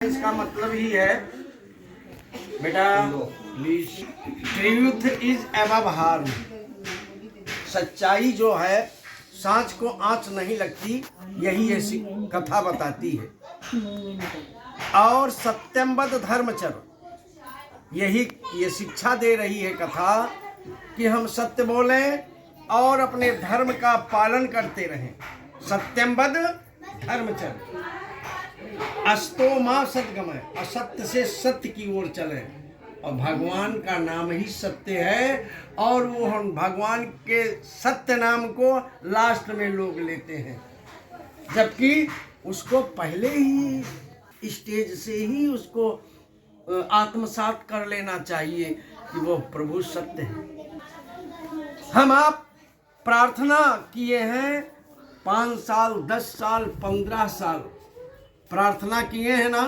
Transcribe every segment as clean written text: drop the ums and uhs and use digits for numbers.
इसका मतलब ही है बेटा, please, truth is above harm. सच्चाई जो है सांच को आंच नहीं लगती, यही ऐसी कथा बताती है। और सत्यमवद धर्मचर, यही ये शिक्षा दे रही है कथा कि हम सत्य बोलें और अपने धर्म का पालन करते रहें। सत्यमवद धर्मचर, अस्तो मां सतगमय, असत्य से सत्य की ओर चले। और भगवान का नाम ही सत्य है, और वो हम भगवान के सत्य नाम को लास्ट में लोग लेते हैं, जबकि उसको पहले ही स्टेज से ही उसको आत्मसात कर लेना चाहिए कि वो प्रभु सत्य है। हम आप प्रार्थना किए हैं 5 साल, 10 साल, 15 साल प्रार्थना किए हैं ना,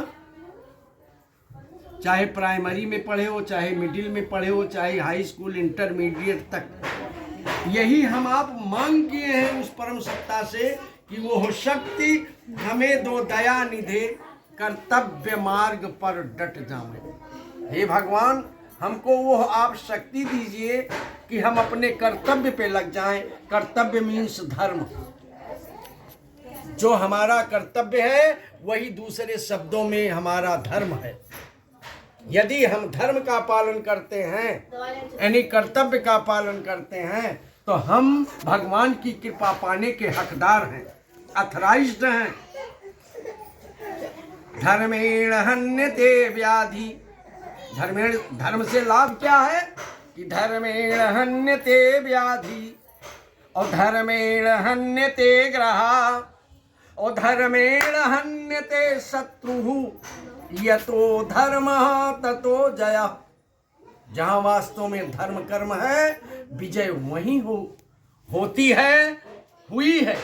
चाहे प्राइमरी में पढ़े हो, चाहे मिडिल में पढ़े हो, चाहे हाई स्कूल इंटरमीडिएट तक, यही हम आप मांग किए हैं उस परम सत्ता से कि वो हो शक्ति हमें दो दया निधे, कर्तव्य मार्ग पर डट जावे। हे भगवान, हमको वो आप शक्ति दीजिए कि हम अपने कर्तव्य पे लग जाएं। कर्तव्य मीन्स धर्म। जो हमारा कर्तव्य है वही दूसरे शब्दों में हमारा धर्म है। यदि हम धर्म का पालन करते हैं, यानी कर्तव्य का पालन करते हैं, तो हम भगवान की कृपा पाने के हकदार हैं, अथराइज्ड हैं। धर्मेण हन्यते व्याधि, धर्म से लाभ क्या है कि धर्मेण हन्यते व्याधि, और धर्मेण हन्यते ग्रहा, और धर्मेण हन्यते शत्रु, यतो धर्म ततो जय। जहाँ वास्तव में धर्म कर्म है, विजय वहीं होती है, हुई है।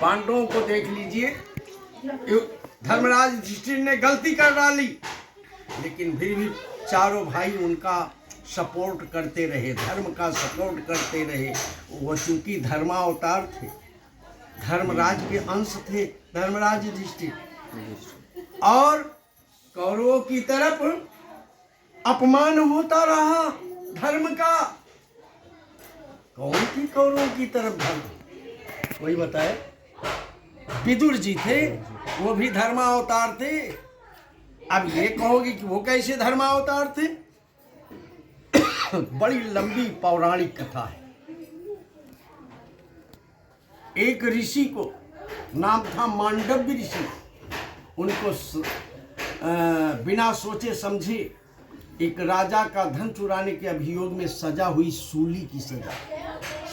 पांडवों को देख लीजिए, धर्मराज युधिष्ठिर ने गलती कर डाली, लेकिन फिर भी चारों भाई उनका सपोर्ट करते रहे, धर्म का सपोर्ट करते रहे। वो चूंकि धर्मावतार थे, धर्मराज के अंश थे धर्मराज युधिष्ठिर, और कौरवों की तरफ अपमान होता रहा धर्म का। कौन थी कौरवों की तरफ धर्म? कोई बताए? विदुर जी थे, वो भी धर्मावतार थे। अब ये कहोगे कि वो कैसे धर्मावतार थे? बड़ी लंबी पौराणिक कथा है। एक ऋषि को, नाम था मांडव्य ऋषि, उनको बिना सोचे समझे एक राजा का धन चुराने के अभियोग में सजा हुई सूली की सजा।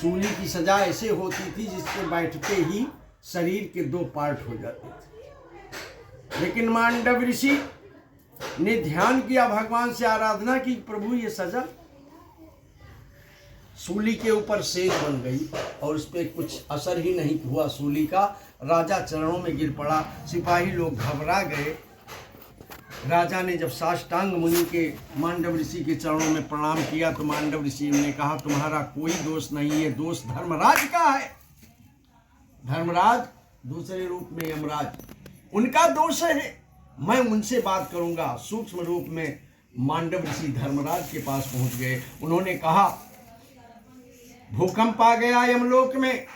सूली की सजा ऐसे होती थी जिसके बैठते ही शरीर के 2 पार्ट हो जाते थे। लेकिन मांडव्य ऋषि ने ध्यान किया, भगवान से आराधना की, प्रभु ये सजा। सूली के ऊपर शेष बन गई और उस पर कुछ असर ही नहीं हुआ सूली का। राजा चरणों में गिर पड़ा, सिपाही लोग घबरा गए। राजा ने जब साष्टांग मुनि के मांडव ऋषि के चरणों में प्रणाम किया तो मांडव ऋषि ने कहा, तुम्हारा कोई दोष नहीं है, दोष धर्मराज का है। धर्मराज दूसरे रूप में यमराज, उनका दोष है। मैं उनसे बात करूंगा। सूक्ष्म रूप में मांडव ऋषि धर्मराज के पास पहुंच गए। उन्होंने कहा, भूकंप आ गया यमलोक में,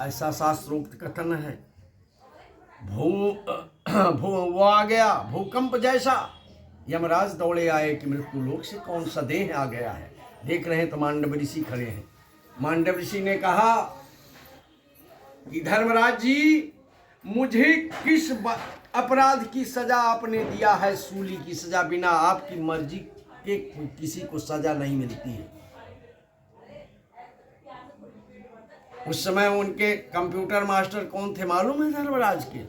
ऐसा शास्त्रोक्त कथन है। वो आ गया भूकंप जैसा। यमराज दौड़े आए कि मृत्यु लोक से कौन सा देह आ गया है। देख रहे हैं तो मांडव ऋषि खड़े हैं। मांडव ऋषि ने कहा कि धर्मराज जी, मुझे किस अपराध की सजा आपने दिया है? सूली की सजा। बिना आपकी मर्जी के किसी को सजा नहीं मिलती है। उस समय उनके कंप्यूटर मास्टर कौन थे मालूम है? धर्मराज के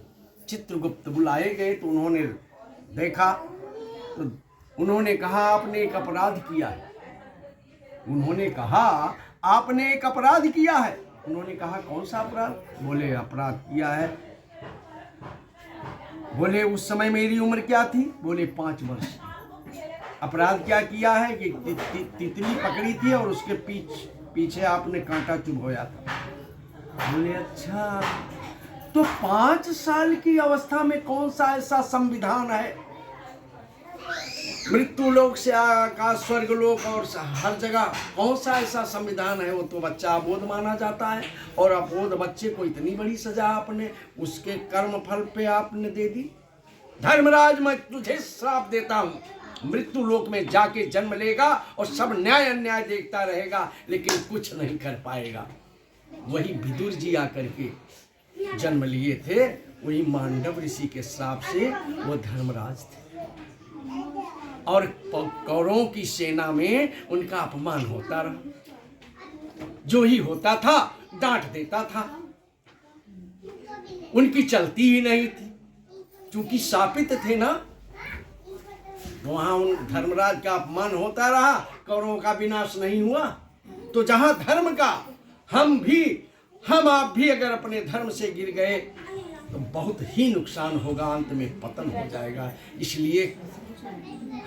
चित्रगुप्त बुलाए गए तो उन्होंने देखा तो उन्होंने कहा, आपने एक अपराध किया है। उन्होंने कहा, आपने एक अपराध किया है। उन्होंने कहा, कौन सा अपराध? बोले, अपराध किया है। बोले, उस समय मेरी उम्र क्या थी? बोले, 5 वर्ष। अपराध क्या किया है कि तितली पकड़ी थी और उसके पीछे आपने कांटा चुभोया था। बोले, अच्छा तो 5 साल की अवस्था में कौन सा ऐसा संविधान है? मृत्यु लोक से आकाश स्वर्ग लोक और हर जगह कौन सा ऐसा संविधान है? वो तो बच्चा अबोध माना जाता है, और अबोध बच्चे को इतनी बड़ी सजा आपने उसके कर्म फल पे आपने दे दी। धर्मराज, मैं तुझे श्राप देता हूँ, मृत्यु लोक में जाके जन्म लेगा और सब न्याय अन्याय देखता रहेगा, लेकिन कुछ नहीं कर पाएगा। वही विदुर जी आकर के जन्म लिए थे, वही मांडव ऋषि के श्राप से वो धर्मराज थे, और कौरवों की सेना में उनका अपमान होता रहा। जो ही होता था डांट देता था, उनकी चलती ही नहीं थी, क्योंकि शापित थे ना। वहां उन धर्मराज का अपमान होता रहा, कौरवों का विनाश नहीं हुआ। तो जहां धर्म का हम आप भी अगर अपने धर्म से गिर गए तो बहुत ही नुकसान होगा, अंत में पतन हो जाएगा। इसलिए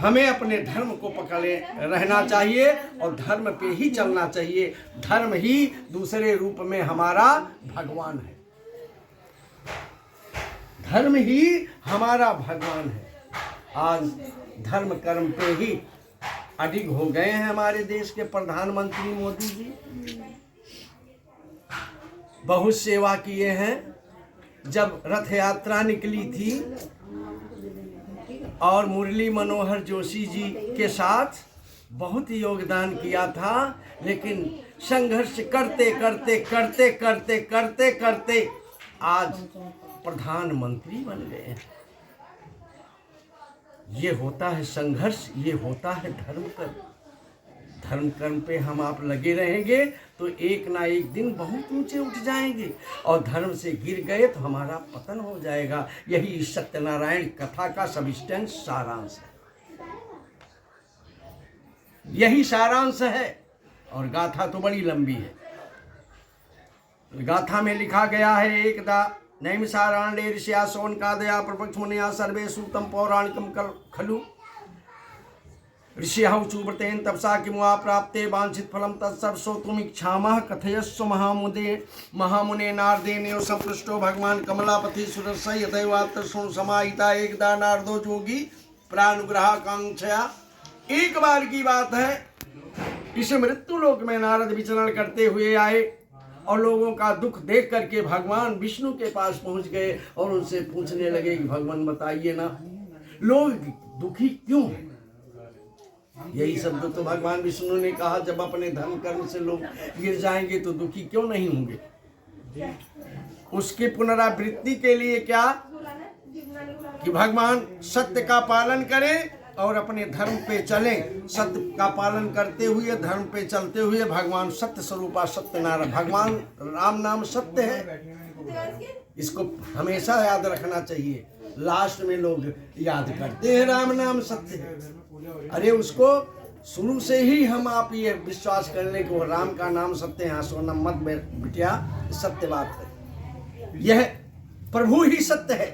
हमें अपने धर्म को पकड़े रहना चाहिए और धर्म पे ही चलना चाहिए। धर्म ही दूसरे रूप में हमारा भगवान है, धर्म ही हमारा भगवान है। आज धर्म कर्म पे ही अडिग हो गए हैं हमारे देश के प्रधानमंत्री मोदी जी। बहुत सेवा किए हैं। जब रथ यात्रा निकली थी और मुरली मनोहर जोशी जी के साथ बहुत योगदान किया था, लेकिन संघर्ष करते करते करते करते करते करते आज प्रधानमंत्री बन गए। ये होता है संघर्ष, ये होता है धर्म कर्म। धर्म कर्म पे हम आप लगे रहेंगे तो एक ना एक दिन बहुत ऊंचे उठ जाएंगे, और धर्म से गिर गए तो हमारा पतन हो जाएगा। यही सत्यनारायण कथा का सब्सटेंस सारांश है, यही सारांश है। और गाथा तो बड़ी लंबी है। गाथा में लिखा गया है, एकदा नैमिषारण्ये ऋषिया शौनकादया प्रपक्ष मुनिया सर्वे सूतम पौराणिकम खलु ऋषिः चूव्रतेन तपसा किमुआ प्राप्ते वांछित फलम तत्सर्व सोतुमिच्छामः कथयस्व महामुने नारदेनेव संपृष्टो भगवान कमलापति सुरस्य यथैवात्र शृणु समाहिता एकदा नारदो जोगी प्रानुग्रह कांक्षया। एक बार की बात है, इस मृत्यु लोक में नारद विचरण करते हुए आए और लोगों का दुख देख करके भगवान विष्णु के पास पहुंच गए और उनसे पूछने लगे कि भगवान बताइए ना, लोग दुखी क्यों हैं? यही शब्द तो भगवान विष्णु ने कहा, जब अपने धर्म कर्म से लोग गिर जाएंगे तो दुखी क्यों नहीं होंगे। उसकी पुनरावृत्ति के लिए क्या कि भगवान सत्य का पालन करें और अपने धर्म पे चलें। सत्य का पालन करते हुए, धर्म पे चलते हुए भगवान सत्य स्वरूपा सत्यनारायण, भगवान राम नाम सत्य है। इसको हमेशा याद रखना चाहिए। लास्ट में लोग याद करते हैं राम नाम सत्य है। अरे उसको शुरू से ही हम आप ये विश्वास कर लें कि वो राम का नाम सत्य है। सोना मत बिटिया, सत्य बात है, यह प्रभु ही सत्य है।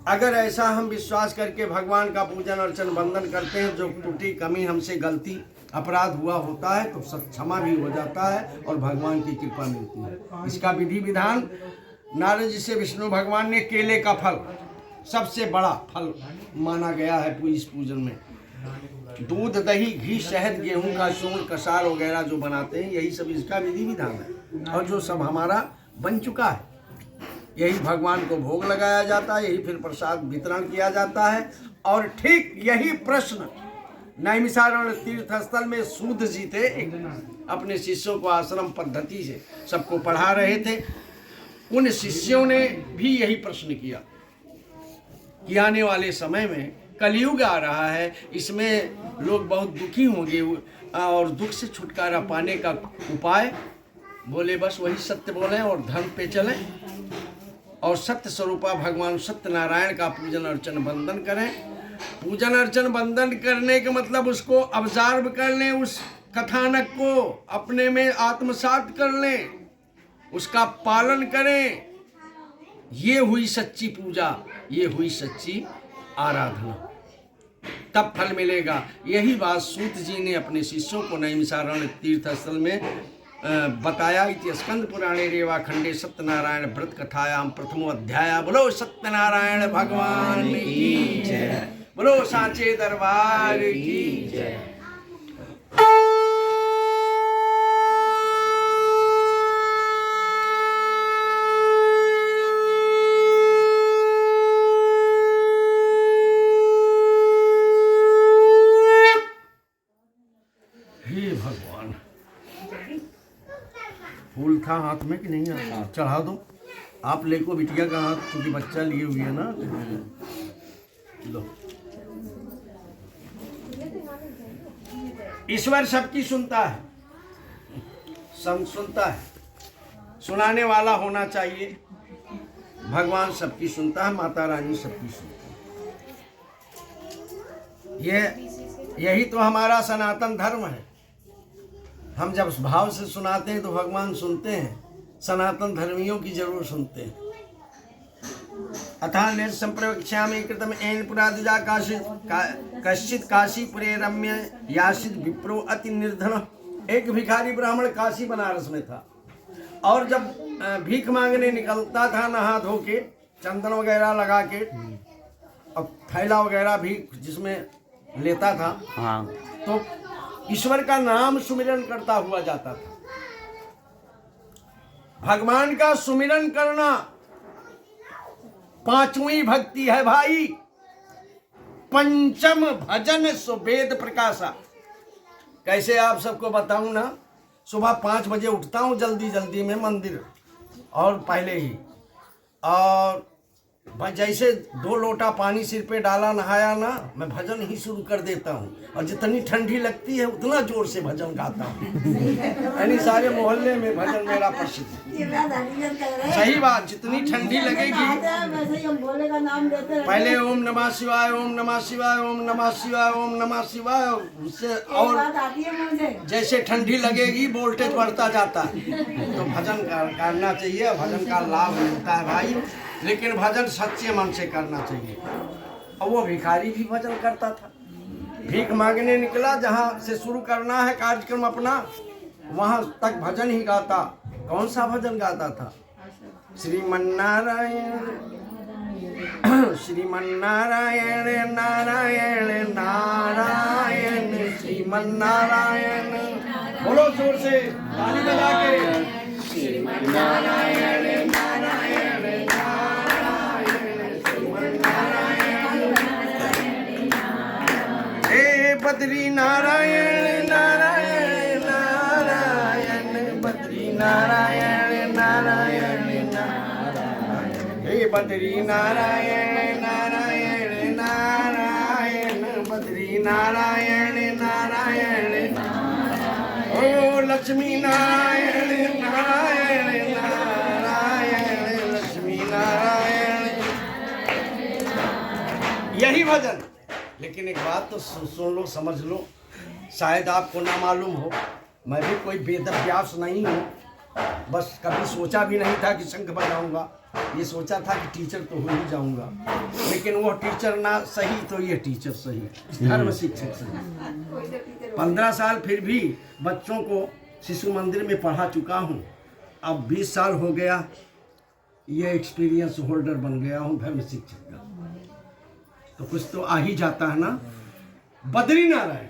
अगर ऐसा हम विश्वास करके भगवान का पूजन अर्चन वंदन करते हैं, जो त्रुटि कमी हमसे गलती अपराध हुआ होता है तो सब क्षमा भी हो जाता है और भगवान की कृपा मिलती है। इसका विधि विधान नारद जी से विष्णु भगवान ने केले का फल सबसे बड़ा फल माना गया है इस पूजन में। दूध, दही, घी, शहद, गेहूं का चूर्ण, कसार वगैरह जो बनाते हैं, यही सब इसका विधि विधान है। और जो सब हमारा बन चुका है, यही भगवान को भोग लगाया जाता है, यही फिर प्रसाद वितरण किया जाता है। और ठीक यही प्रश्न नैमिषारण्य तीर्थ स्थल में सूत जी थे, अपने शिष्यों को आश्रम पद्धति से सबको पढ़ा रहे थे। उन शिष्यों ने भी यही प्रश्न किया कि आने वाले समय में कलयुग आ रहा है, इसमें लोग बहुत दुखी होंगे और दुख से छुटकारा पाने का उपाय बोले बस वही सत्य बोलें और धर्म पे चलें और सत्य स्वरूपा भगवान सत्यनारायण का पूजन अर्चन वंदन करें। पूजन अर्चन वंदन करने के मतलब उसको ऑब्जर्व कर लें, उस कथानक को अपने में आत्मसात कर लें, उसका पालन करें। ये हुई सच्ची पूजा, ये हुई सच्ची आराधना, तब फल मिलेगा। यही बात सूत जी ने अपने शिष्यों को नैमिषारण्य तीर्थ स्थल में बताया इति स्कंद पुराणे रेवा खंडे सत्यनारायण व्रत कथायाम प्रथमो अध्याय। बोलो सत्यनारायण भगवान की जय, बोलो सांचे दरबार की जय। हे भगवान, फूल था हाथ में कि नहीं आता? चढ़ा दो। आप लेको बिटिया का हाथ, क्योंकि बच्चा लिए हुए है ना। लो, ईश्वर सबकी सुनता है, सुनता है, सुनाने वाला होना चाहिए। भगवान सबकी सुनता है, माता रानी सबकी सुनती है। यही तो हमारा सनातन धर्म है। हम जब भाव से सुनाते हैं तो भगवान सुनते हैं, सनातन धर्मियों की जरूर सुनते हैं। अथा ने संप्रवक्ष्यामि कृतम एन पुरादिजा कश्चित काशीपुरे रम्य यासित विप्रो अति निर्धन। एक भिखारी ब्राह्मण काशी बनारस में था, और जब भीख मांगने निकलता था नहा धो के, चंदन वगैरह लगा के, अब थैला वगैरह भी जिसमें लेता था, हाँ, तो ईश्वर का नाम सुमिरन करता हुआ जाता था। भगवान का सुमिरन करना पांचवी भक्ति है भाई। पंचम भजन सुवेद प्रकाशा। कैसे आप सबको बताऊं ना, सुबह 5 बजे उठता हूं जल्दी जल्दी में मंदिर, और पहले ही, और जैसे 2 लोटा पानी सिर पे डाला, नहाया ना, मैं भजन ही शुरू कर देता हूँ। और जितनी ठंडी लगती है उतना जोर से भजन गाता हूँ। यानी सारे मोहल्ले में भजन मेरा प्रसिद्ध है। सही बात, जितनी ठंडी लगेगी पहले ओम नमः शिवाय, ओम नमः शिवाय, ओम नमः शिवाय, ओम नमः शिवाय, उससे और जैसे ठंडी लगेगी वोल्टेज बढ़ता जाता है। तो भजन करना चाहिए, भजन का लाभ मिलता है भाई, लेकिन भजन सच्चे मन से करना चाहिए। और वो भिखारी भी भजन करता था। भीख मांगने निकला, जहाँ से शुरू करना है कार्यक्रम अपना, वहाँ तक भजन ही गाता। कौन सा भजन गाता था? श्रीमन्नारायण श्रीमन्नारायण नारायण नारायण श्रीमन्नारायण। बोलो जोर से ताली बजा के। श्रीमन्नारायण नारायण बद्री नारायण नारायण नारायण बद्री नारायण नारायण नारायण। हे बद्री नारायण नारायण नारायण बद्री नारायण नारायण। ओ लक्ष्मी नारायण नारायण नारायण लक्ष्मी नारायण। यही भजन। लेकिन एक बात तो सुन लो, समझ लो, शायद आपको ना मालूम हो, मैं भी कोई वेद व्यास नहीं हूँ। बस कभी सोचा भी नहीं था कि शंख बजाऊंगा। ये सोचा था कि टीचर तो हो ही जाऊंगा, लेकिन वो टीचर ना सही तो ये टीचर सही, धर्म शिक्षक सही। 15 साल फिर भी बच्चों को शिशु मंदिर में पढ़ा चुका हूँ। अब 20 साल हो गया, ये एक्सपीरियंस होल्डर बन गया हूँ धर्म शिक्षक का। तो कुछ तो आ ही जाता है ना। बद्री नारायण,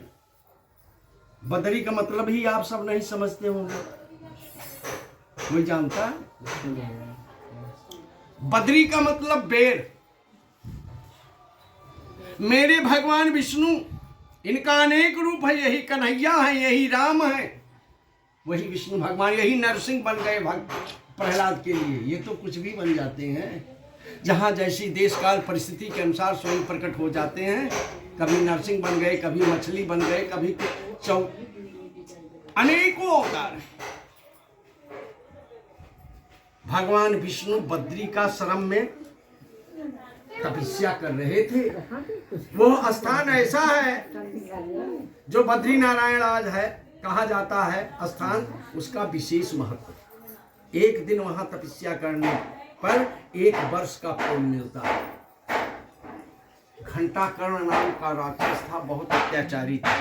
बद्री का मतलब ही आप सब नहीं समझते होंगे, कोई जानता है? बद्री का मतलब बेर। मेरे भगवान विष्णु, इनका अनेक रूप है। यही कन्हैया है, यही राम है, वही विष्णु भगवान, यही नरसिंह बन गए प्रहलाद के लिए। ये तो कुछ भी बन जाते हैं, जहाँ जैसी देश काल परिस्थिति के अनुसार स्वयं प्रकट हो जाते हैं। कभी नरसिंह बन गए, कभी मछली बन गए, कभी अनेकों अवतार। भगवान विष्णु बद्री का श्रम में तपस्या कर रहे थे। वो स्थान ऐसा है जो बद्री नारायण आज है, कहा जाता है स्थान, उसका विशेष महत्व। एक दिन वहां तपस्या करने पर 1 वर्ष का फल मिलता है। घंटाकर्ण नाम का राक्षस था, बहुत अत्याचारी था।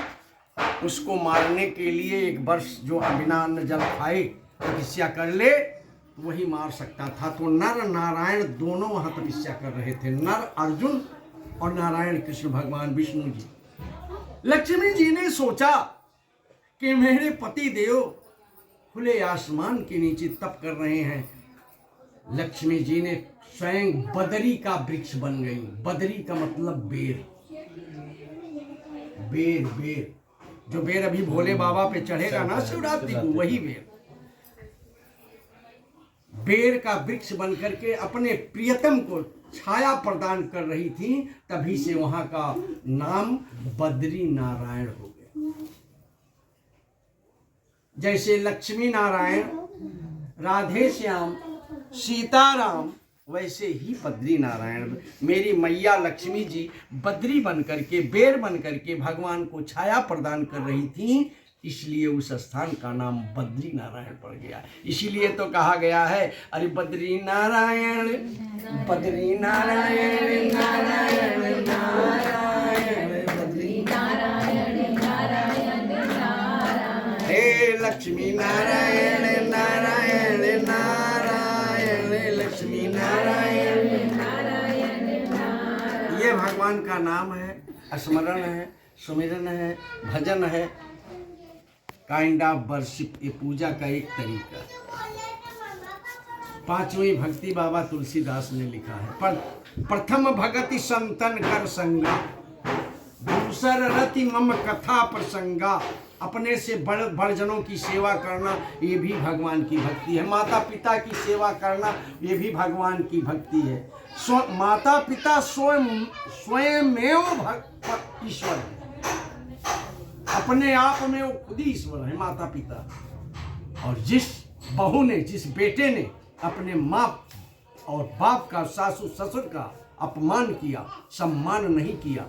उसको मारने के लिए एक वर्ष जो बिना अन्न जल खाए तपस्या कर ले तो वही मार सकता था। तो नर नारायण दोनों वहां तपस्या कर रहे थे, नर अर्जुन और नारायण कृष्ण भगवान विष्णु जी। लक्ष्मी जी ने सोचा कि मेरे पति देव खुले आसमान के नीचे तप कर रहे हैं। लक्ष्मी जी ने स्वयं बदरी का वृक्ष बन गई। बदरी का मतलब बेर, बेर बेर जो बेर अभी भोले बाबा पे चढ़ेगा ना शिवरात्रि को, वही बेर। बेर का वृक्ष बन करके अपने प्रियतम को छाया प्रदान कर रही थी, तभी से वहां का नाम बद्री नारायण हो गया। जैसे लक्ष्मी नारायण, राधे श्याम, सीताराम, वैसे ही बद्री नारायण मेरी मैया लक्ष्मी जी बद्री बन करके, बेर बन करके भगवान को छाया प्रदान कर रही थी, इसलिए उस स्थान का नाम बद्री नारायण पड़ गया। इसीलिए तो कहा गया है, अरे बद्री नारायण, बद्री नारायण, नारायण नारायण, बद्री नारायण, नारायण नारायण, हे लक्ष्मी नारायण, नारायण नारायण, लक्ष्मी नारायण, नारायण नारायण। ये भगवान का नाम है, स्मरण है, सुमिरन है, भजन है, काइंड ऑफ वर्शिप, ये पूजा का एक तरीका। पांचवी भक्ति बाबा तुलसीदास ने लिखा है, पर प्रथम भगति संतन कर संगा, दूसर रति मम कथा प्रसंगा। अपने से बड़ जनों की सेवा करना ये भी भगवान की भक्ति है। माता पिता की सेवा करना ये भी भगवान की भक्ति है। माता पिता स्वयं ईश्वर है, अपने आप में वो खुद ही ईश्वर है माता पिता। और जिस बहू ने, जिस बेटे ने अपने माँ और बाप का, सासू ससुर का अपमान किया, सम्मान नहीं किया,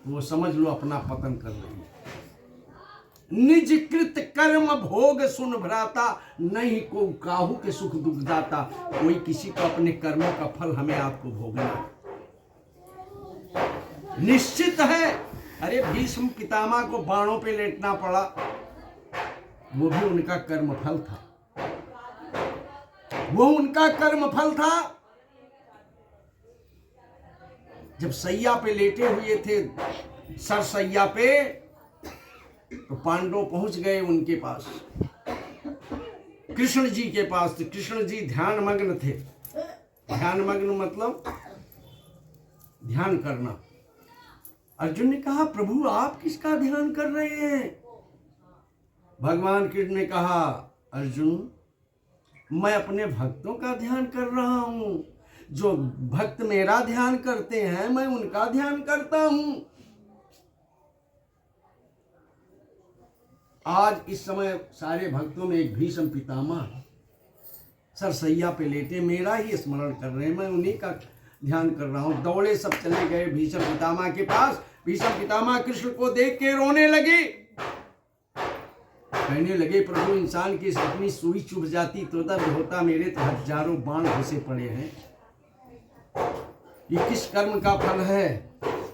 वो समझ लो अपना पतन कर रही है। निज कृत कर्म भोग सुन भ्राता, नहीं को काहू के सुख दुख दाता। कोई किसी को अपने कर्मों का फल हमें आपको भोगना निश्चित है। अरे भीष्म पितामह को बाणों पे लेटना पड़ा, वो भी उनका कर्म फल था, वो उनका कर्म फल था। जब सैया पे लेटे हुए थे, सरसैया पे, तो पांडव पहुंच गए उनके पास, कृष्ण जी के पास। तो कृष्ण जी ध्यान मग्न थे। ध्यान मग्न मतलब ध्यान करना। अर्जुन ने कहा, प्रभु आप किसका ध्यान कर रहे हैं? भगवान कृष्ण ने कहा, अर्जुन मैं अपने भक्तों का ध्यान कर रहा हूं। जो भक्त मेरा ध्यान करते हैं, मैं उनका ध्यान करता हूं। आज इस समय सारे भक्तों में एक भीष्म पितामह सरसैया पे लेटे मेरा ही स्मरण कर रहे हैं, मैं उन्हीं का ध्यान कर रहा हूं। दौड़े सब चले गए भीष्म पितामह के पास। भीष्म पितामह कृष्ण को देख के रोने लगे, कहने लगे, प्रभु इंसान की अपनी सुई चुभ जाती तो दर्द होता, मेरे तो हजारों बाण घुसे पड़े हैं। ये किस कर्म का फल है?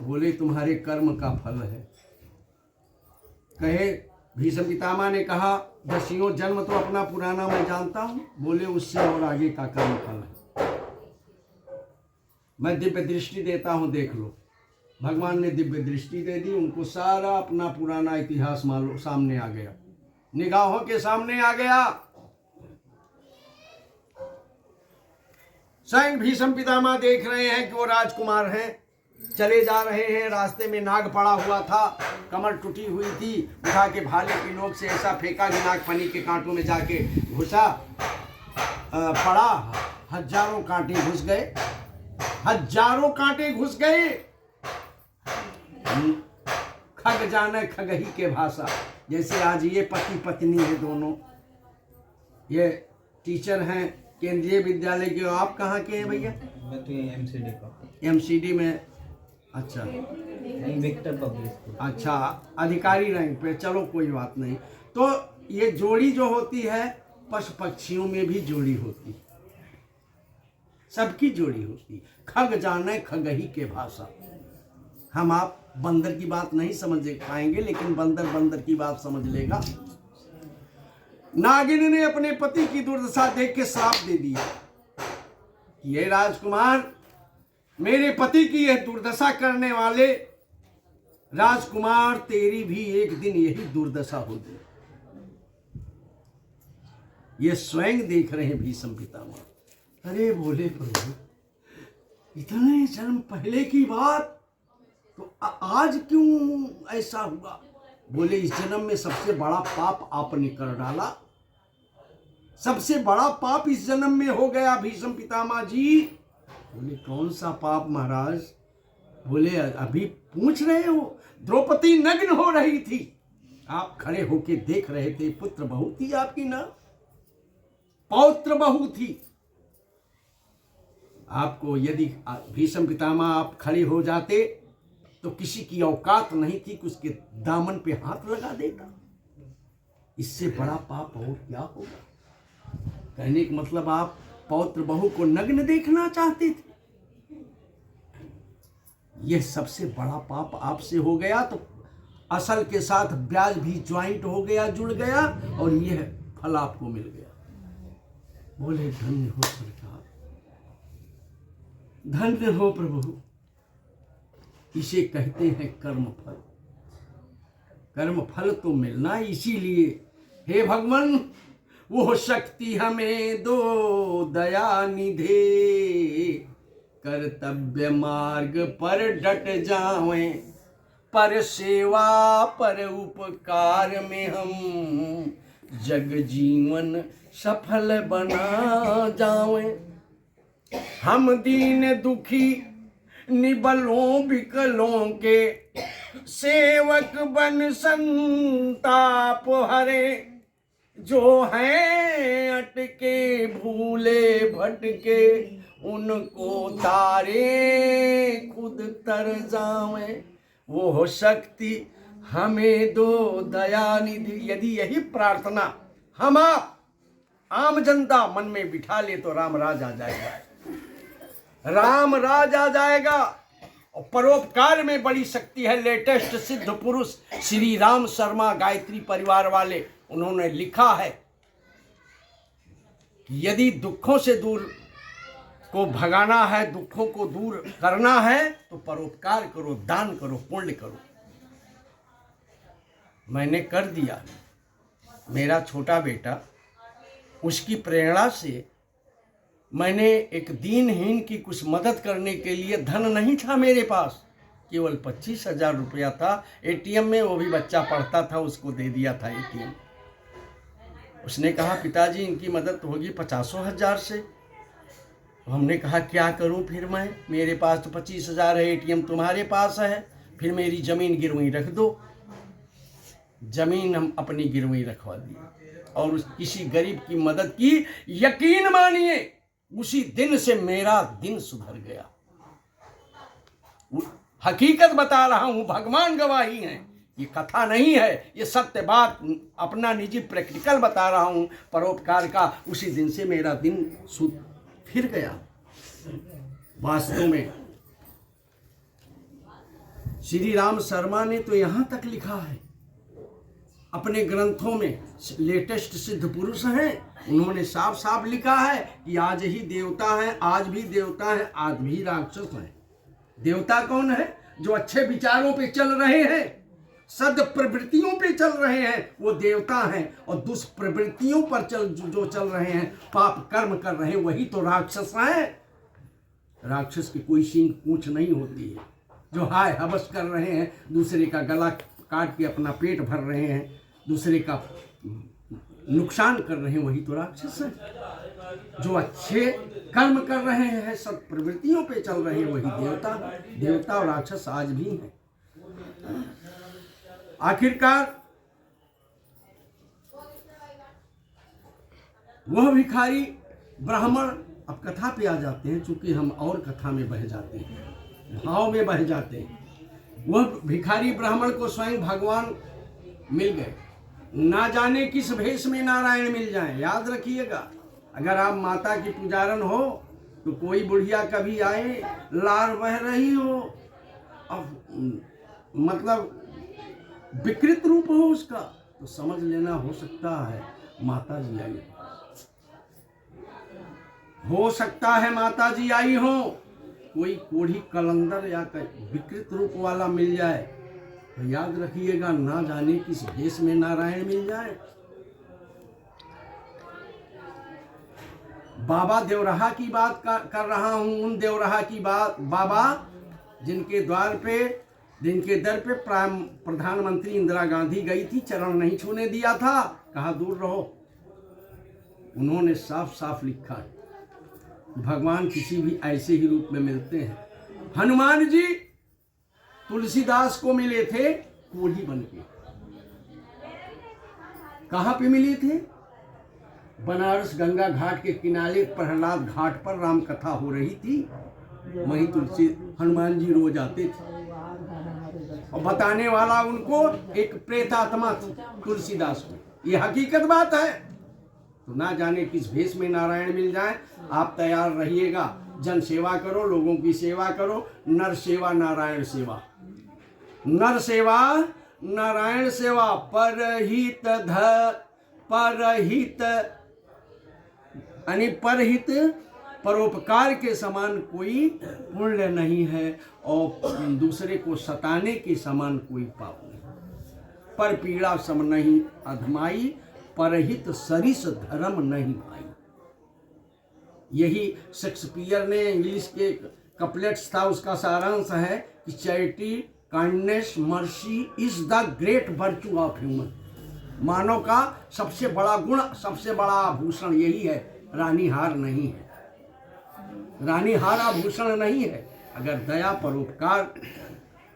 बोले तुम्हारे कर्म का फल है। कहे भीष्म पितामह ने कहा, दसियों जन्म तो अपना पुराना मैं जानता हूं। बोले उससे और आगे का कर्म फल है। मैं दिव्य दृष्टि देता हूं, देख लो। भगवान ने दिव्य दृष्टि दे दी, उनको सारा अपना पुराना इतिहास मालूम, सामने आ गया, निगाहों के सामने आ गया। स्वयं भीष्म पितामह देख रहे हैं कि वो राजकुमार हैं, चले जा रहे हैं। रास्ते में नाग पड़ा हुआ था, कमर टूटी हुई थी, उठा के भाले की नोक से ऐसा फेंका कि नाग फनी के कांटों में जाके घुसा, पड़ा। हजारों कांटे घुस गए, हजारों कांटे घुस गए। खग जाने खगही के भाषा। जैसे आज ये पति पत्नी है दोनों, ये टीचर हैं केंद्रीय विद्यालय के। आप कहाँ के हैं भैया? मैं तो एमसीडी का। एमसीडी में, अच्छा विक्टर पब्लिक स्कूल। अच्छा, अधिकारी रैंक पे, चलो कोई बात नहीं। तो ये जोड़ी जो होती है, पशु पक्षियों में भी जोड़ी होती है, सबकी जोड़ी होती है। खग जाने खगही के भाषा। हम आप बंदर की बात नहीं समझ पाएंगे, लेकिन बंदर बंदर की बात समझ लेगा। नागिन ने अपने पति की दुर्दशा देख के श्राप दे दिया, ये राजकुमार, मेरे पति की यह दुर्दशा करने वाले राजकुमार, तेरी भी एक दिन यही दुर्दशा होगी। ये स्वयं देख रहे हैं भीष्म पितामह। अरे बोले प्रभु, इतने जन्म पहले की बात, तो आज क्यों ऐसा हुआ? बोले इस जन्म में सबसे बड़ा पाप आपने कर डाला, सबसे बड़ा पाप इस जन्म में हो गया भीष्म पितामह जी। बोले कौन सा पाप महाराज? बोले अभी पूछ रहे हो, द्रौपदी नग्न हो रही थी, आप खड़े होके देख रहे थे, पुत्र बहू थी आपकी ना, पौत्र बहू थी। आपको यदि भीष्म पितामह आप खड़े हो जाते तो किसी की औकात नहीं थी कि उसके दामन पे हाथ लगा देता। इससे बड़ा पाप और क्या होगा? कहने का मतलब आप पौत्र बहू को नग्न देखना चाहते थे। यह सबसे बड़ा पाप आपसे हो गया, तो असल के साथ ब्याज भी ज्वाइंट हो गया, जुड़ गया, और यह फल आपको मिल गया। बोले धन्य हो सरकार, धन्य हो प्रभु। इसे कहते हैं कर्म फल। कर्म फल तो मिलना, इसीलिए हे भगवान वो शक्ति हमें दो दया निधे, कर्तव्य मार्ग पर डट जावें, पर सेवा पर उपकार में हम जग जीवन सफल बना जावें। हम दीन दुखी निबलों विकलों के सेवक बन संताप हरे, जो हैं अटके भूले भटके उनको तारे खुद तर जावें। वो हो शक्ति हमें दो दया निधि। यदि यही प्रार्थना हम आप आम जनता मन में बिठा ले तो राम राज आ जाएगा, राम राज आ जाएगा। और परोपकार में बड़ी शक्ति है। लेटेस्ट सिद्ध पुरुष श्री राम शर्मा गायत्री परिवार वाले, उन्होंने लिखा है कि यदि दुखों से दूर को भगाना है, दुखों को दूर करना है, तो परोपकार करो, दान करो, पुण्य करो। मैंने कर दिया। मेरा छोटा बेटा, उसकी प्रेरणा से मैंने एक दीनहीन की कुछ मदद करने के लिए, धन नहीं था मेरे पास, केवल 25,000 रुपया था एटीएम में, वो भी बच्चा पढ़ता था, उसको दे दिया था एटीएम। उसने कहा पिताजी इनकी मदद होगी 50,000 से। हमने कहा क्या करूं फिर मैं, मेरे पास तो 25,000 है, एटीएम तुम्हारे पास है, फिर मेरी ज़मीन गिरवी रख दो। ज़मीन हम अपनी गिरवी रखवा दी और उस किसी गरीब की मदद की। यकीन मानिए उसी दिन से मेरा दिन सुधर गया। हकीकत बता रहा हूं, भगवान गवाही हैं, ये कथा नहीं है, ये सत्य बात, अपना निजी प्रैक्टिकल बता रहा हूं परोपकार का। उसी दिन से मेरा दिन फिर गया। वास्तव में श्री राम शर्मा ने तो यहां तक लिखा है अपने ग्रंथों में, लेटेस्ट सिद्ध पुरुष हैं, उन्होंने साफ साफ लिखा है कि आज ही देवता है, आज भी देवता है, आज भी राक्षस है। देवता कौन है? जो अच्छे विचारों पे चल रहे हैं, सद प्रवृत्तियों पे चल रहे हैं, वो देवता हैं। और दुष्प्रवृत्तियों पर जो चल रहे हैं, पाप कर्म कर रहे हैं, वही तो राक्षस हैं। राक्षस की कोई सींग पूंछ नहीं होती है। जो हाय हवस कर रहे हैं, दूसरे का गला काट के अपना पेट भर रहे हैं, दूसरे का नुकसान कर रहे हैं, वही तो राक्षस है। जो अच्छे कर्म कर रहे हैं, सब प्रवृत्तियों पे चल रहे हैं, वही देवता। देवता और राक्षस आज भी हैं। आखिरकार वह भिखारी ब्राह्मण, अब कथा पे आ जाते हैं, चूंकि हम और कथा में बह जाते हैं, भाव में बह जाते हैं। वह भिखारी ब्राह्मण को स्वयं भगवान मिल गए। ना जाने किस भेष में नारायण मिल जाए। याद रखिएगा, अगर आप माता की पुजारन हो तो कोई बुढ़िया कभी आए, लार बह रही हो, अब मतलब विकृत रूप हो उसका, तो समझ लेना हो सकता है माता जी आई हो सकता है माता जी आई हो। कोई कोढ़ी कलंदर या विकृत रूप वाला मिल जाए तो याद रखिएगा, ना जाने किस देश में नारायण मिल जाए। बाबा देवराहा की बात कर रहा हूं, उन देवराहा की बात, बाबा जिनके दर पे प्रधानमंत्री इंदिरा गांधी गई थी, चरण नहीं छूने दिया था, कहा दूर रहो। उन्होंने साफ साफ लिखा है, भगवान किसी भी ऐसे ही रूप में मिलते हैं। हनुमान जी तुलसीदास को मिले थे कोढ़ी बन के। कहां पे मिले थे? बनारस गंगा घाट के किनारे प्रहलाद घाट पर राम कथा हो रही थी, वहीं हनुमान जी रोज आते थे और बताने वाला उनको एक प्रेतात्मा थी तुलसीदास को। ये हकीकत बात है। तो ना जाने किस भेष में नारायण मिल जाए, आप तैयार रहिएगा। जन सेवा करो, लोगों की सेवा करो, नर सेवा नारायण सेवा, नर सेवा नारायण सेवा, परहित परोपकार के समान कोई पुण्य नहीं है और दूसरे को सताने के समान कोई पाप नहीं। पर पीड़ा सम नहीं अधमाई, परहित सरिस धर्म नहीं भाई। यही शेक्सपियर ने इंग्लिश के कपलेट्स था, उसका सारांश है कि charity, kindness, mercy is the great virtue of human. मानव का सबसे बड़ा गुण, सबसे बड़ा आभूषण यही है, रानी हार नहीं है। रानी हार आभूषण नहीं है। अगर दया परोपकार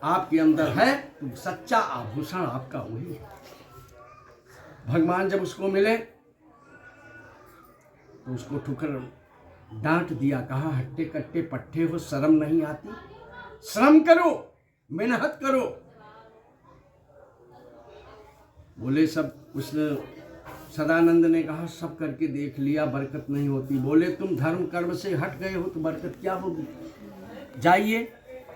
आपके अंदर है तो सच्चा आभूषण आपका वही है। भगवान जब उसको मिले तो उसको ठुकर डांट दिया, कहा हट्टे कट्टे पट्टे हो, शर्म नहीं आती? श्रम करो, मेहनत करो। बोले सब, उसने सदानंद ने कहा सब करके देख लिया, बरकत नहीं होती। बोले तुम धर्म कर्म से हट गए हो तो बरकत क्या होगी? जाइए,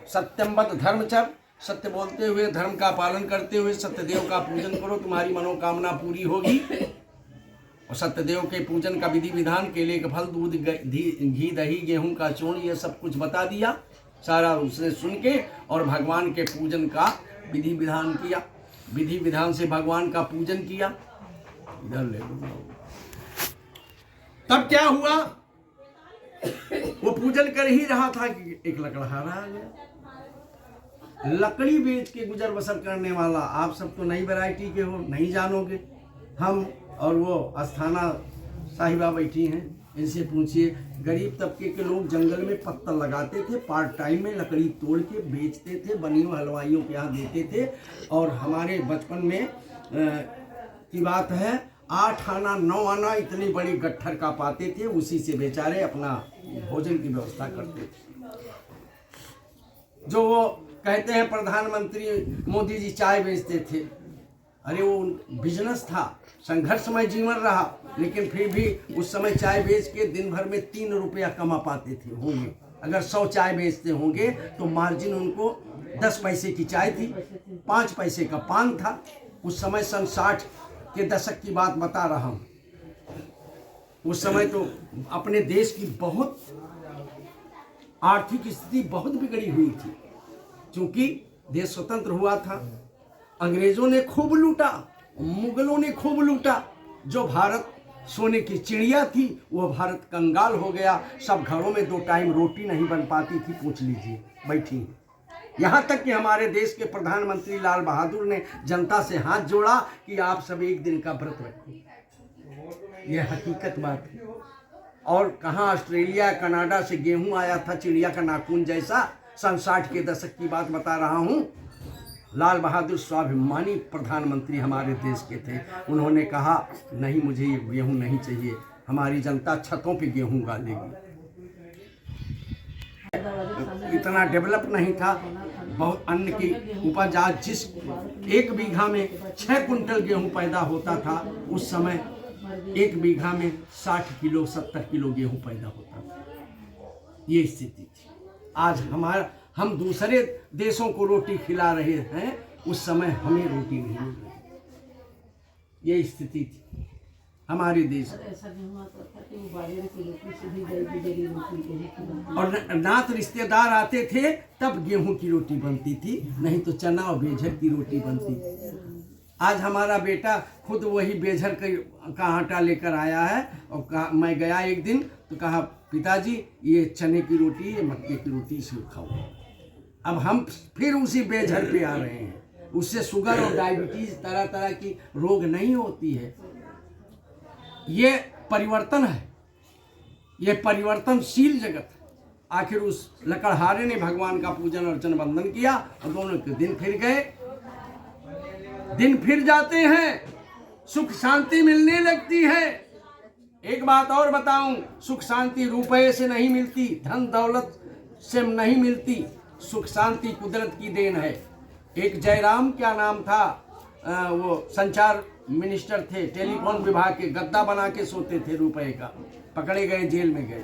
सत्यमवत धर्मचर, सत्य बोलते हुए, धर्म का पालन करते हुए सत्यदेव का पूजन करो, तुम्हारी मनोकामना पूरी होगी। और सत्यदेव के पूजन का विधि विधान, केले का फल, दूध, घी, दही, गेहूं का चूर्ण, ये सब कुछ बता दिया सारा उसने सुन के, और भगवान के पूजन का विधि विधान किया। विधि विधान से भगवान का पूजन किया। इधर ले लो। तब क्या हुआ? वो पूजन कर ही रहा था कि एक लकड़हारा आ गया। लकड़ी बेच के गुजर बसर करने वाला। आप सब तो नई वैरायटी के हो, नहीं जानोगे। हम और वो अस्थाना साहिबा बैठी हैं, इनसे पूछिए। गरीब तबके के लोग जंगल में पत्थर लगाते थे, पार्ट टाइम में लकड़ी तोड़ के बेचते थे, बनियों हलवाइयों के यहाँ देते थे। और हमारे बचपन में की बात है, 8 आना 9 आना इतनी बड़ी गट्ठर का पाते थे, उसी से बेचारे अपना भोजन की व्यवस्था करते थे। जो वो कहते हैं प्रधानमंत्री मोदी जी चाय बेचते थे, अरे वो बिजनेस था, संघर्षमय जीवन रहा, लेकिन फिर भी उस समय चाय बेच के दिन भर में 3 रुपया कमा पाते थे होंगे। अगर 100 चाय बेचते होंगे तो मार्जिन उनको 10 पैसे की चाय थी, 5 पैसे का पान था। उस समय सन 60 के दशक की बात बता रहा हूँ। उस समय तो अपने देश की बहुत आर्थिक स्थिति बहुत बिगड़ी हुई थी, क्योंकि देश स्वतंत्र हुआ था। अंग्रेजों ने खूब लूटा, मुगलों ने खूब लूटा। जो भारत सोने की चिड़िया थी वो भारत कंगाल हो गया। सब घरों में 2 टाइम रोटी नहीं बन पाती थी, पूछ लीजिए, बैठी। यहाँ तक कि हमारे देश के प्रधानमंत्री लाल बहादुर ने जनता से हाथ जोड़ा कि आप सब एक दिन का व्रत रखो। यह हकीकत बात है। और कहाँ ऑस्ट्रेलिया कनाडा से गेहूं आया था चिड़िया का नाखून जैसा। सन 60 के दशक की बात बता रहा हूँ। लाल बहादुर स्वाभिमानी प्रधानमंत्री हमारे देश के थे। उन्होंने कहा नहीं, मुझे ये गेहूं नहीं चाहिए, हमारी जनता छतों पे गेहूं गालेगी। इतना डेवलप नहीं था। बहुत अन्न की उपज, आज जिस 1 बीघा में 6 कुंटल गेहूं पैदा होता था, उस समय 1 बीघा में 60 किलो 70 किलो गेहूं पैदा होता था। ये स्थिति थी। आज हम दूसरे देशों को रोटी खिला रहे हैं, उस समय हमें रोटी नहीं मिल रही। ये स्थिति थी हमारे देश में। ऐसा नहीं हुआ था कि वो बाजरे की रोटी से भी दही गुजरी रोटी के और नात रिश्तेदार आते थे तब गेहूं की रोटी बनती थी, नहीं तो चना और बेझर की रोटी बनती थी। आज हमारा बेटा खुद वही बेझर का आटा लेकर आया है और कहा, मैं गया एक दिन तो कहा पिताजी ये चने की रोटी, ये मक्के की रोटी से खाओ। अब हम फिर उसी बेझर पे आ रहे हैं। उससे शुगर और डायबिटीज तरह तरह की रोग नहीं होती है। ये परिवर्तन है, ये परिवर्तनशील जगत है। आखिर उस लकड़हारे ने भगवान का पूजन अर्चन वंदन किया और दोनों के दिन फिर गए। दिन फिर जाते हैं, सुख शांति मिलने लगती है। एक बात और बताऊं, सुख शांति रुपये से नहीं मिलती, धन दौलत से नहीं मिलती। सुख शांति कुदरत की देन है। एक जयराम क्या नाम था, वो संचार मिनिस्टर थे, टेलीफोन विभाग के, गद्दा बना के सोते थे रुपए का, पकड़े गए, जेल में गए।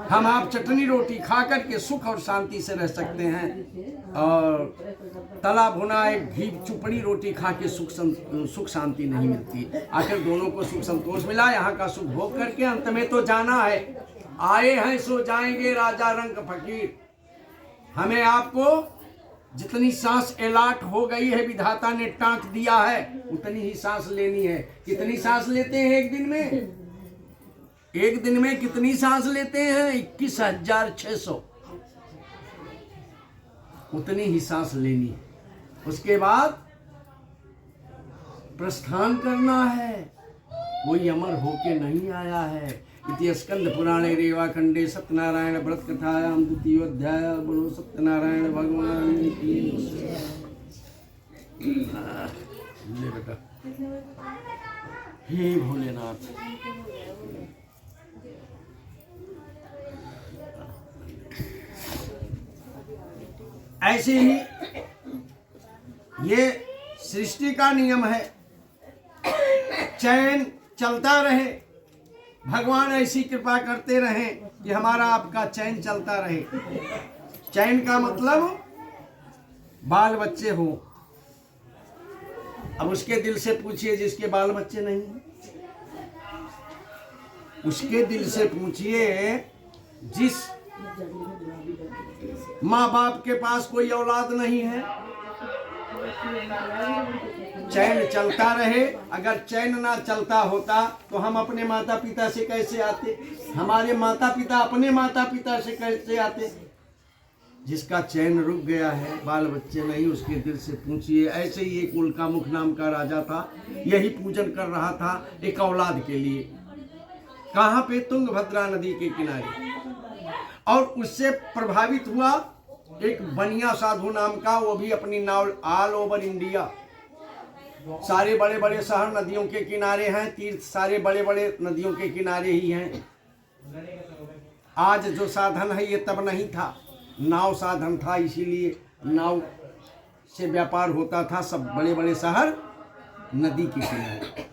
हम आप चटनी रोटी खा करके सुख और शांति से रह सकते हैं, और तला भुना एक घी चुपड़ी रोटी खा के सुख शांति नहीं मिलती। आखिर दोनों को सुख संतोष मिला, यहाँ का सुख भोग करके अंत में तो जाना है। आए हैं सो जाएंगे राजा रंग फकीर। हमें आपको जितनी सांस एलाट हो गई है, विधाता ने टाँक दिया है, उतनी ही सांस लेनी है। कितनी सांस लेते हैं एक दिन में? एक दिन में कितनी सांस लेते हैं? 21,600। उतनी ही सांस लेनी है। उसके बाद प्रस्थान करना है। कोई अमर होके नहीं आया है। इति स्कंद पुराणे रेवा खंडे सत्यनारायण व्रत कथायाम द्वितीयोध्याय। बोलो सत्यनारायण भगवान की। ले बेटा, हे भोलेनाथ। ऐसे ही ये सृष्टि का नियम है, चैन चलता रहे। भगवान ऐसी कृपा करते रहें कि हमारा आपका चैन चलता रहे। चैन का मतलब बाल बच्चे हो। अब उसके दिल से पूछिए जिसके बाल बच्चे नहीं, उसके दिल से पूछिए जिस माँ बाप के पास कोई औलाद नहीं है। चैन चलता रहे। अगर चैन ना चलता होता तो हम अपने माता पिता से कैसे आते? हमारे माता पिता अपने माता पिता से कैसे आते? जिसका चैन रुक गया है, बाल बच्चे नहीं, उसके दिल से पूछिए। ऐसे ही एक उल्कामुख नाम का राजा था, यही पूजन कर रहा था एक औलाद के लिए। कहाँ पे? तुंगभद्रा नदी के किनारे। और उससे प्रभावित हुआ एक बनिया साधु नाम का, वो भी अपनी नाव ऑल ओवर इंडिया, सारे बड़े बड़े शहर नदियों के किनारे हैं, तीर्थ सारे बड़े बड़े नदियों के किनारे ही हैं। आज जो साधन है ये तब नहीं था, नाव साधन था, इसीलिए नाव से व्यापार होता था। सब बड़े बड़े शहर नदी के किनारे।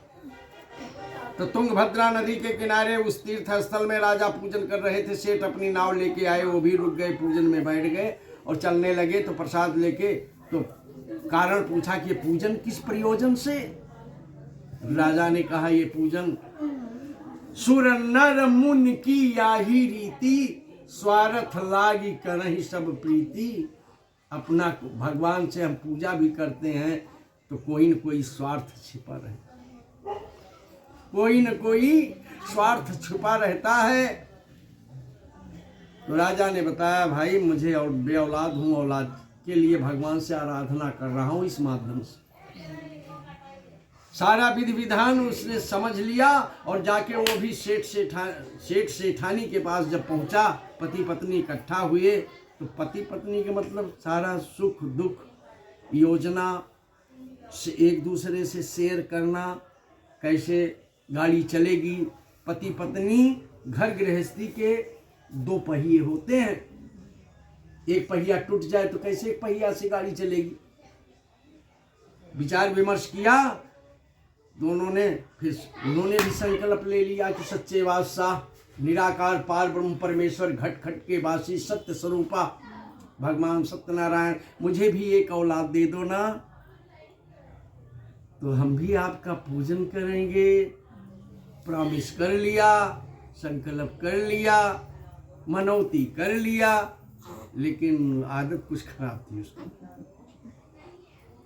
तो तुंगभद्रा नदी के किनारे उस तीर्थ स्थल में राजा पूजन कर रहे थे। सेठ अपनी नाव लेके आए, वो भी रुक गए, पूजन में बैठ गए और चलने लगे। तो प्रसाद लेके तो कारण पूछा कि पूजन किस प्रयोजन से? राजा ने कहा ये पूजन सुर नर मुनि की याही रीति, स्वार्थ लागी करहि सब प्रीति। अपना भगवान से हम पूजा भी करते हैं तो कोई न कोई स्वार्थ छिपा रहे, कोई न कोई स्वार्थ छुपा रहता है। तो राजा ने बताया भाई मुझे और बे औलाद हूँ, औलाद के लिए भगवान से आराधना कर रहा हूँ इस माध्यम से। सारा विधि विधान उसने समझ लिया और जाके वो भी सेठ सेठानी के पास जब पहुंचा, पति पत्नी इकट्ठा हुए। तो पति पत्नी के मतलब सारा सुख दुख योजना से एक दूसरे से शेयर करना, कैसे गाड़ी चलेगी। पति पत्नी घर गृहस्थी के दो पहिए होते हैं, एक पहिया टूट जाए तो कैसे एक पहिया से गाड़ी चलेगी। विचार विमर्श किया दोनों ने, फिर उन्होंने भी संकल्प ले लिया कि सच्चे बादशाह निराकार पार ब्रह्म परमेश्वर घट घट के वासी सत्य स्वरूपा भगवान सत्यनारायण मुझे भी एक औलाद दे दो ना, तो हम भी आपका पूजन करेंगे। प्रॉमिस कर लिया, संकल्प कर लिया, मनौती कर लिया, लेकिन आदत कुछ खराब थी उसकी।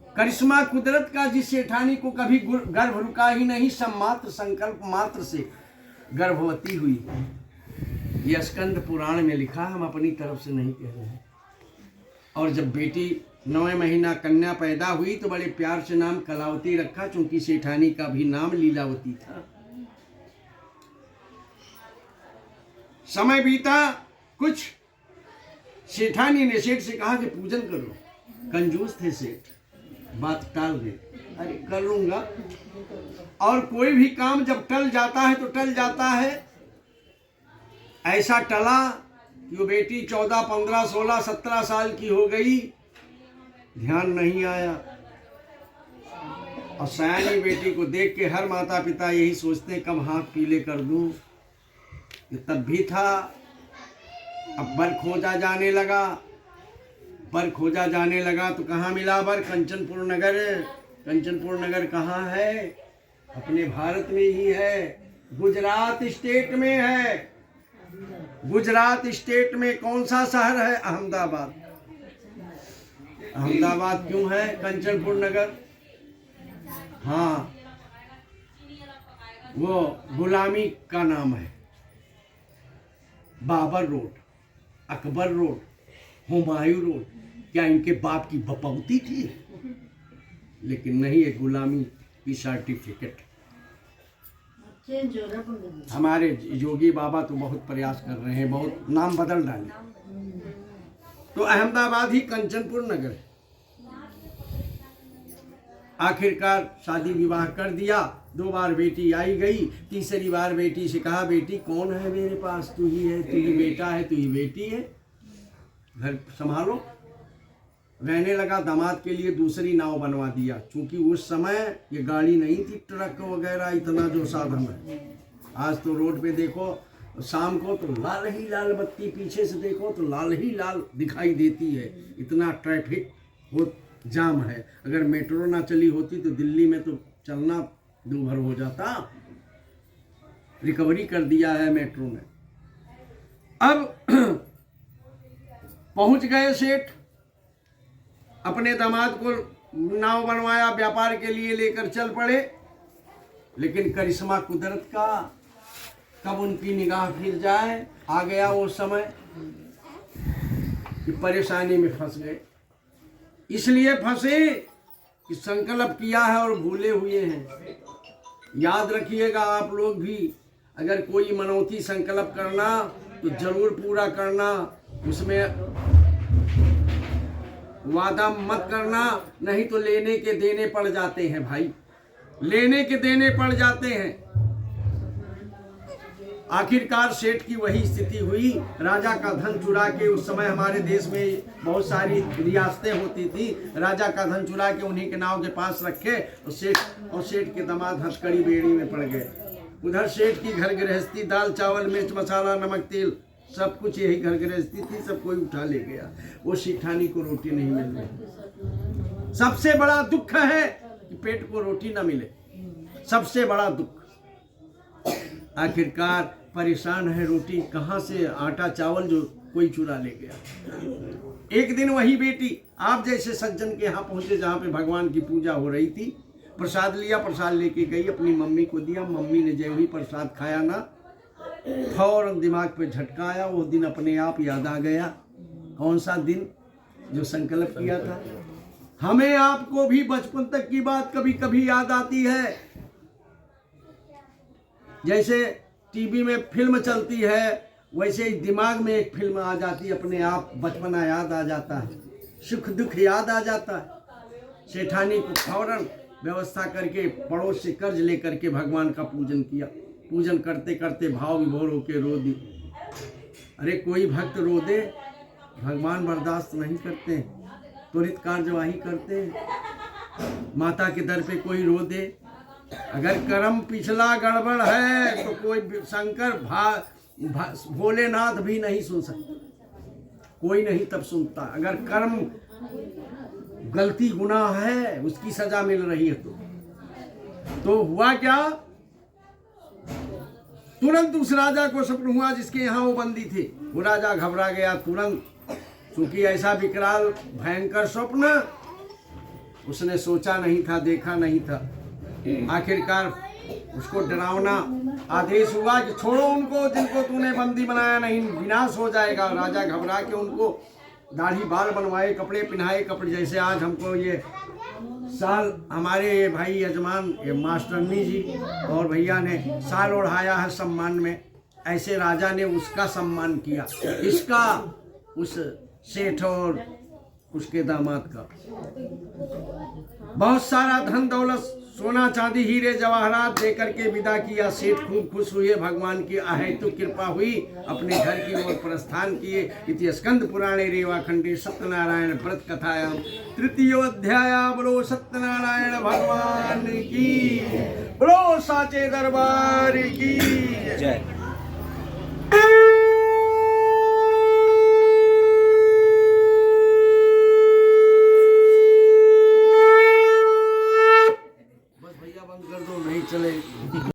करिश्मा कुदरत का, जिस सेठानी को कभी गर्भ रुका ही नहीं, सम्मात्र संकल्प मात्र से गर्भवती हुई। यह स्कंद पुराण में लिखा, हम अपनी तरफ से नहीं कह रहे हैं। और जब बेटी 9वें महीना कन्या पैदा हुई तो बड़े प्यार से नाम कलावती रखा, चूंकि सेठानी का भी नाम लीलावती था। समय बीता कुछ, सेठानी ने सेठ से कहा कि पूजन करो। कंजूस थे सेठ, बात टाल गए। अरे कर लूंगा। और कोई भी काम जब टल जाता है तो टल जाता है। ऐसा टला कि वो बेटी 14, 15, 16, 17 साल की हो गई, ध्यान नहीं आया। और सयानी बेटी को देख के हर माता पिता यही सोचते हैं कब हाथ पीले कर दूं। ये तब भी था। अब बर खोजा जाने लगा। बर खोजा जाने लगा तो कहाँ मिला बर? कंचनपुर नगर। कंचनपुर नगर कहाँ है? अपने भारत में ही है, गुजरात स्टेट में है। गुजरात स्टेट में कौन सा शहर है? अहमदाबाद। अहमदाबाद क्यों है कंचनपुर नगर? हाँ, वो गुलामी का नाम है। Babar road, Akbar road, Humayun road, क्या इनके बाप की बपौती थी? लेकिन नहीं, ये गुलामी की सर्टिफिकेट। हमारे योगी बाबा तो बहुत प्रयास कर रहे हैं, बहुत नाम बदल डाले। तो अहमदाबाद ही कंचनपुर नगर है। आखिरकार शादी विवाह कर दिया। 2 बार बेटी आई गई। तीसरी बार बेटी से कहा, बेटी कौन है मेरे पास? तू ही है, तू ही बेटा है, तू ही बेटी है, घर संभालो। रहने लगा। दामाद के लिए दूसरी नाव बनवा दिया, क्योंकि उस समय ये गाड़ी नहीं थी, ट्रक वगैरह इतना जो साधन है। आज तो रोड पे देखो शाम को तो लाल ही लाल बत्ती, पीछे से देखो तो लाल ही लाल दिखाई देती है। इतना ट्रैफिक हो, जाम है। अगर मेट्रो ना चली होती तो दिल्ली में तो चलना दूभर हो जाता। रिकवरी कर दिया है मेट्रो ने। अब पहुंच गए सेठ, अपने दामाद को नाव बनवाया, व्यापार के लिए लेकर चल पड़े। लेकिन करिश्मा कुदरत का, कब उनकी निगाह फिर जाए, आ गया वो समय कि परेशानी में फंस गए। इसलिए फंसे कि संकल्प किया है और भूले हुए हैं। याद रखिएगा आप लोग भी, अगर कोई मनौती संकल्प करना तो जरूर पूरा करना। उसमें वादा मत करना, नहीं तो लेने के देने पड़ जाते हैं भाई, लेने के देने पड़ जाते हैं। आखिरकार सेठ की वही स्थिति हुई। राजा का धन चुरा के, उस समय हमारे देश में बहुत सारी रियासतें होती थी, राजा का धन चुरा के उन्हीं के नाव के पास रखे और सेठ के दामाद हथकड़ी बेड़ी में पड़ गए। उधर सेठ की घर गृहस्थी, दाल चावल मिर्च मसाला नमक तेल सब कुछ यही घर गृहस्थी थी, सब कोई उठा ले गया। वो सेठानी को रोटी नहीं मिल रही। सबसे बड़ा दुख है कि पेट को रोटी ना मिले, सबसे बड़ा दुख। आखिरकार परेशान है, रोटी कहाँ से, आटा चावल जो कोई चुरा ले गया। एक दिन वही बेटी आप जैसे सज्जन के यहाँ पहुंचे जहाँ पे भगवान की पूजा हो रही थी। प्रसाद लिया, प्रसाद लेके गई, अपनी मम्मी को दिया। मम्मी ने जब ही प्रसाद खाया ना, फौरन दिमाग पे झटका आया। वो दिन अपने आप याद आ गया। कौन सा दिन? जो संकल्प किया था। हमें आपको भी बचपन तक की बात कभी कभी याद आती है। जैसे टीवी में फिल्म चलती है, वैसे ही दिमाग में एक फिल्म आ जाती है, अपने आप बचपना याद आ जाता है, सुख दुख याद आ जाता है। सेठानी को फौरन व्यवस्था करके पड़ोस से कर्ज लेकर के भगवान का पूजन किया। पूजन करते करते भाव विभोर होके रो दी। अरे कोई भक्त रो दे, भगवान बर्दाश्त नहीं करते, त्वरित कार्यवाही करते हैं। माता के दर पे कोई रो दे, अगर कर्म पिछला गड़बड़ है तो कोई शंकर भोलेनाथ भी नहीं सुन सकते। कोई नहीं तब सुनता। अगर कर्म गलती गुनाह है उसकी सजा मिल रही है तो हुआ क्या, तुरंत उस राजा को स्वप्न हुआ जिसके यहाँ वो बंदी थे। वो राजा घबरा गया तुरंत, क्योंकि ऐसा विकराल भयंकर स्वप्न उसने सोचा नहीं था, देखा नहीं था। आखिरकार उसको डरावना आदेश हुआ कि छोड़ो उनको जिनको तूने बंदी बनाया, नहीं विनाश हो जाएगा। राजा घबरा के उनको दाढ़ी बाल बनवाए, कपड़े पहनाए, कपड़े जैसे आज हमको ये साल हमारे भाई यजमान ये मास्टरनी जी और भैया ने साल ओढ़ाया है सम्मान में, ऐसे राजा ने उसका सम्मान किया, इसका उस सेठ और उसके दामाद का। बहुत सारा धन दौलत सोना चांदी हीरे जवाहरात देकर के विदा किया। सेठ खूब खुश हुए, भगवान की अहेतु कृपा हुई, अपने घर की ओर प्रस्थान किए। इति स्कंद पुराणे रेवाखंडे सत्यनारायण व्रत कथायाम तृतीयोध्याय। बोलो सत्यनारायण भगवान की, बोलो साचे दरबार की जय। बस भैया बंद कर दो, नहीं चले।